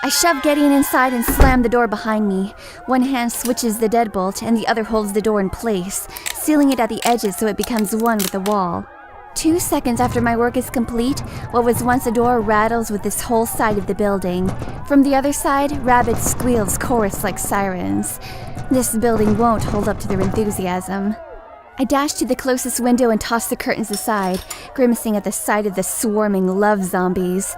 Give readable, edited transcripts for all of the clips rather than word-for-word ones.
I shove Gediyon inside and slam the door behind me. One hand switches the deadbolt and the other holds the door in place, sealing it at the edges so it becomes one with the wall. 2 seconds after my work is complete, what was once a door rattles with this whole side of the building. From the other side, rabid squeals chorus like sirens. This building won't hold up to their enthusiasm. I dash to the closest window and toss the curtains aside, grimacing at the sight of the swarming love zombies.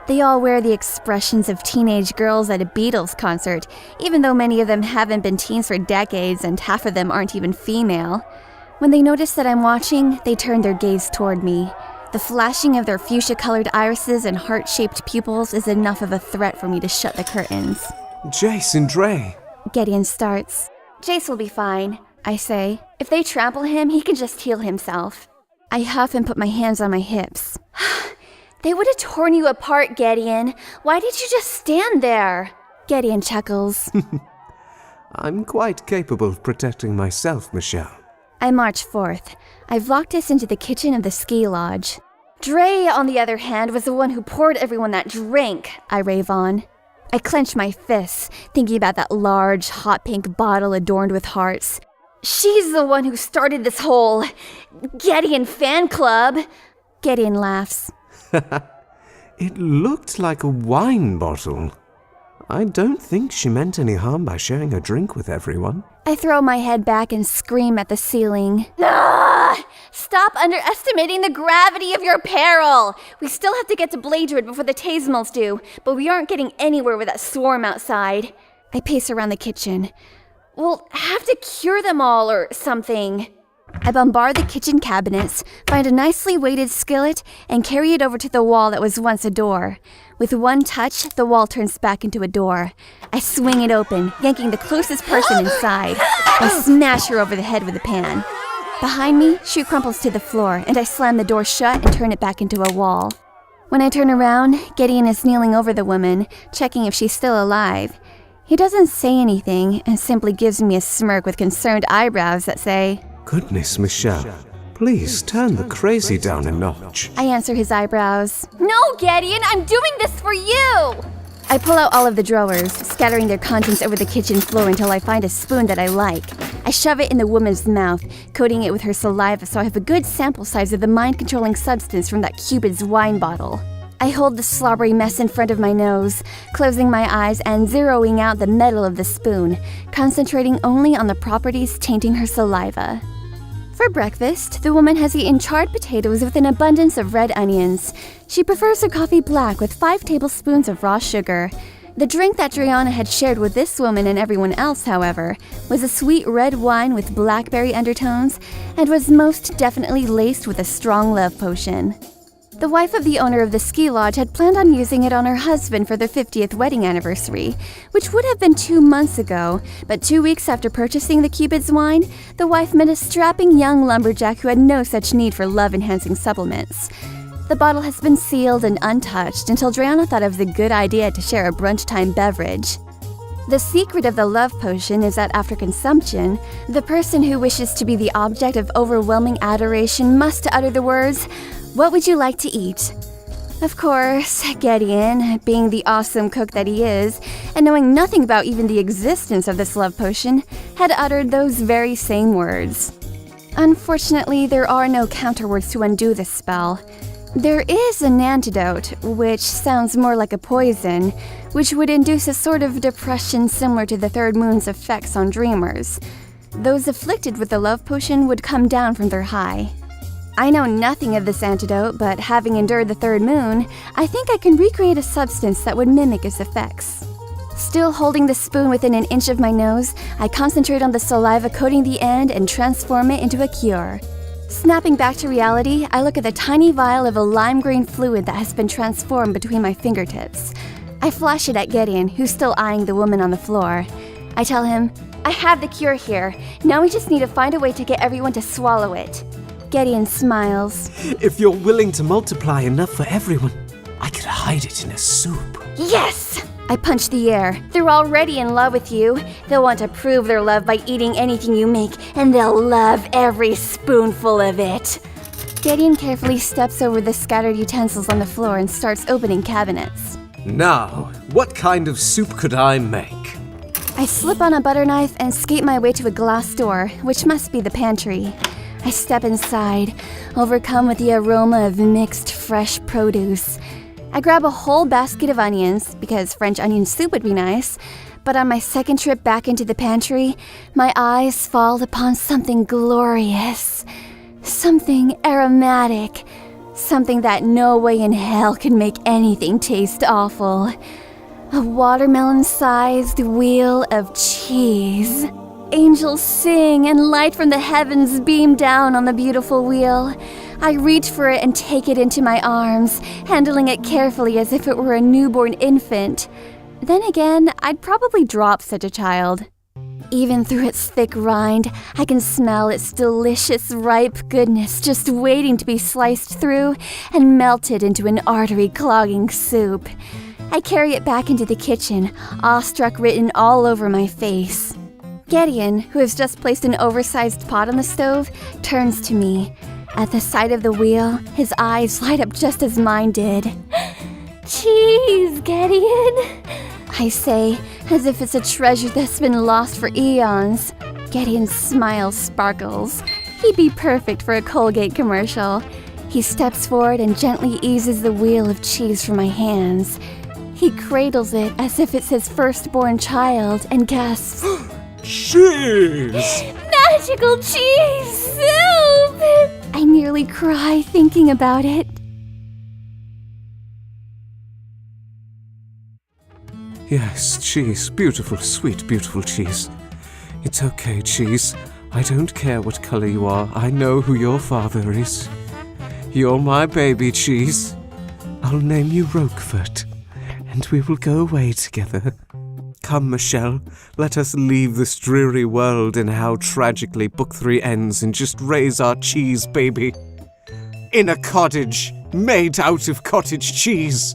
They all wear the expressions of teenage girls at a Beatles concert, even though many of them haven't been teens for decades and half of them aren't even female. When they notice that I'm watching, they turn their gaze toward me. The flashing of their fuchsia-colored irises and heart-shaped pupils is enough of a threat for me to shut the curtains. Jace and Dre. Gediyon starts. Jace will be fine, I say. If they trample him, he can just heal himself. I huff and put my hands on my hips. They would have torn you apart, Gediyon. Why did you just stand there? Gediyon chuckles. I'm quite capable of protecting myself, Michelle. I march forth. I've locked us into the kitchen of the ski lodge. Dre, on the other hand, was the one who poured everyone that drink, I rave on. I clench my fists, thinking about that large, hot pink bottle adorned with hearts. She's the one who started this whole Gediyon Fan Club. Gediyon laughs. It looked like a wine bottle. I don't think she meant any harm by sharing a drink with everyone. I throw my head back and scream at the ceiling. Ah! Stop underestimating the gravity of your peril! We still have to get to Bladrid before the Tasemals do, but we aren't getting anywhere with that swarm outside. I pace around the kitchen. We'll have to cure them all or something. I bombard the kitchen cabinets, find a nicely weighted skillet, and carry it over to the wall that was once a door. With one touch, the wall turns back into a door. I swing it open, yanking the closest person inside. I smash her over the head with a pan. Behind me, she crumples to the floor, and I slam the door shut and turn it back into a wall. When I turn around, Gediyon is kneeling over the woman, checking if she's still alive. He doesn't say anything, and simply gives me a smirk with concerned eyebrows that say, Goodness, Michelle. Please turn the crazy down a notch. I answer his eyebrows. No, Gediyon, I'm doing this for you! I pull out all of the drawers, scattering their contents over the kitchen floor until I find a spoon that I like. I shove it in the woman's mouth, coating it with her saliva so I have a good sample size of the mind-controlling substance from that Cupid's wine bottle. I hold the slobbery mess in front of my nose, closing my eyes and zeroing out the metal of the spoon, concentrating only on the properties tainting her saliva. For breakfast, the woman has eaten charred potatoes with an abundance of red onions. She prefers her coffee black with 5 tablespoons of raw sugar. The drink that Driana had shared with this woman and everyone else, however, was a sweet red wine with blackberry undertones and was most definitely laced with a strong love potion. The wife of the owner of the ski lodge had planned on using it on her husband for their 50th wedding anniversary, which would have been 2 months ago, but 2 weeks after purchasing the Cupid's wine, the wife met a strapping young lumberjack who had no such need for love-enhancing supplements. The bottle has been sealed and untouched until Driana thought it was a good idea to share a brunch-time beverage. The secret of the love potion is that after consumption, the person who wishes to be the object of overwhelming adoration must utter the words, "What would you like to eat?" Of course, Gediyon, being the awesome cook that he is, and knowing nothing about even the existence of this love potion, had uttered those very same words. Unfortunately, there are no counterwords to undo this spell. There is an antidote, which sounds more like a poison, which would induce a sort of depression similar to the third moon's effects on dreamers. Those afflicted with the love potion would come down from their high. I know nothing of this antidote, but having endured the third moon, I think I can recreate a substance that would mimic its effects. Still holding the spoon within an inch of my nose, I concentrate on the saliva coating the end and transform it into a cure. Snapping back to reality, I look at the tiny vial of a lime green fluid that has been transformed between my fingertips. I flash it at Gediyon, who's still eyeing the woman on the floor. I tell him, I have the cure here. Now we just need to find a way to get everyone to swallow it. Gediyon smiles. If you're willing to multiply enough for everyone, I could hide it in a soup. Yes! I punch the air. They're already in love with you. They'll want to prove their love by eating anything you make, and they'll love every spoonful of it. Gediyon carefully steps over the scattered utensils on the floor and starts opening cabinets. Now, what kind of soup could I make? I slip on a butter knife and skate my way to a glass door, which must be the pantry. I step inside, overcome with the aroma of mixed fresh produce. I grab a whole basket of onions, because French onion soup would be nice, but on my second trip back into the pantry, my eyes fall upon something glorious. Something aromatic. Something that no way in hell could make anything taste awful. A watermelon-sized wheel of cheese. Angels sing and light from the heavens beam down on the beautiful wheel. I reach for it and take it into my arms, handling it carefully as if it were a newborn infant. Then again, I'd probably drop such a child. Even through its thick rind, I can smell its delicious, ripe goodness just waiting to be sliced through and melted into an artery-clogging soup. I carry it back into the kitchen, awestruck written all over my face. Gediyon, who has just placed an oversized pot on the stove, turns to me. At the sight of the wheel, his eyes light up just as mine did. "Cheese, Gediyon," I say, as if it's a treasure that's been lost for eons. Gediyon's smile sparkles. He'd be perfect for a Colgate commercial. He steps forward and gently eases the wheel of cheese from my hands. He cradles it as if it's his firstborn child and gasps, Cheese! "Magical cheese soup!" I nearly cry thinking about it. Yes, cheese. Beautiful, sweet, beautiful cheese. It's okay, cheese. I don't care what color you are. I know who your father is. You're my baby, cheese. I'll name you Roquefort, and we will go away together. Come, Michelle, let us leave this dreary world and how tragically Book 3 ends and just raise our cheese baby in a cottage made out of cottage cheese.